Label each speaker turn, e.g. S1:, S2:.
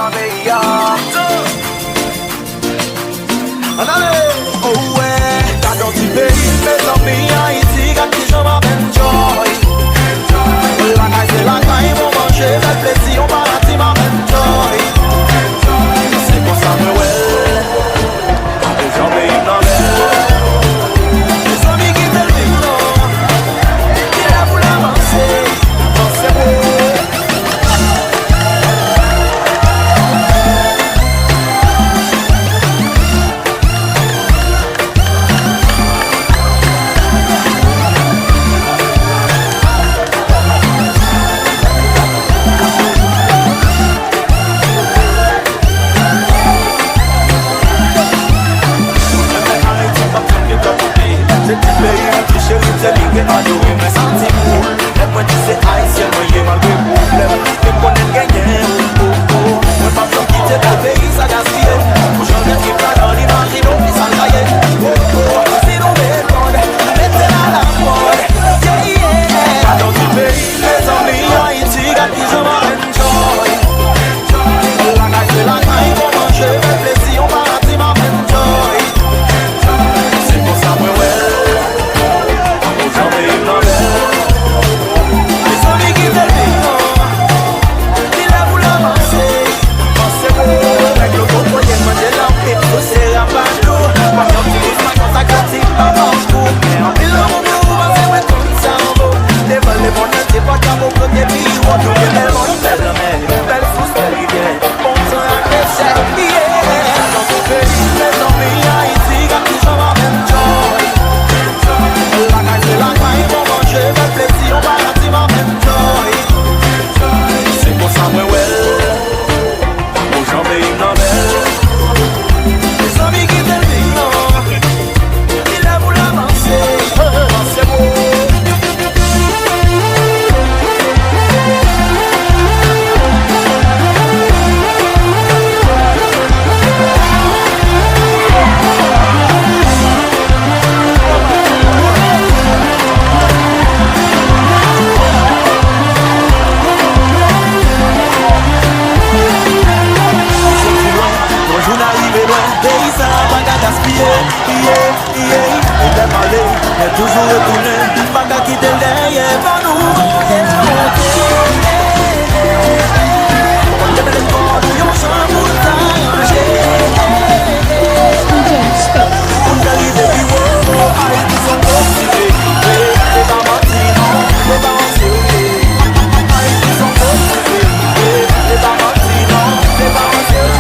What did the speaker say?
S1: dans le pays. En allez, oh ouais, t'as dans du pays, mes amis, Haïti, quand tu j'en m'enjoy. La caille c'est la caille, on mange, le plaisir, on paradis, m'enjoy. C'est pour ça que ouais, j'en vais une nouvelle. Les amis qui te le disent, il est là pour l'avancer, avancez-vous. C'est tout pays, tout chéri, c'est lui qui a adoré mes sentiments. Et moi, tu sais, haïtien, moi, y'a malgré problème. Et qu'on est gagné, oh. Moi, pas besoin de quitter le pays, ça gaspille. Aujourd'hui, qui parle dans l'imagine, on fait ça le oh. Si nous mettons, mettez à la mode. Yeah. Pas dans du pays, mes amis, Haïti, quand ils ont enjoy. La caille, c'est la caille, on mange, le plaisir, on paradis, m'enjoy. C'est pour ça, moi, ouais. Les amis qui te disent, il est pour l'avancer. Pensez-vous, avec le contrôle, moi j'ai l'envie de pousser la partout. Moi j'utilise ma consacrative, ma manche pour. Mais en pile, mon bureau, c'est ouais comme ça en vaut. Les vols, les bons, c'est pas qu'à mon côté, puis on nous fait tellement une belle mer, une belle fausse belle rivière. Bon sang à cresser, yeah. Dans ce pays, les amis, Haïti, quand ils sont en même joy. La caille, c'est la caille, on mange, le plaisir, on va partir en même joy. C'est pour ça, ouais, aux gens veillent une nouvelle. Les amis qui te le disent, il est pour l'avancer, pensez-vous. Et t'es malé, mais toujours retourné. Pas qu'à quitter derrière, pas nous voyer monter. On te met les corps, nous sommes pour t'arranger. On t'arrive et puis wow, Haïti sont motivés. Les bamatines, les bamatines. Haïti sont motivés. Les bamatines, les bamatines.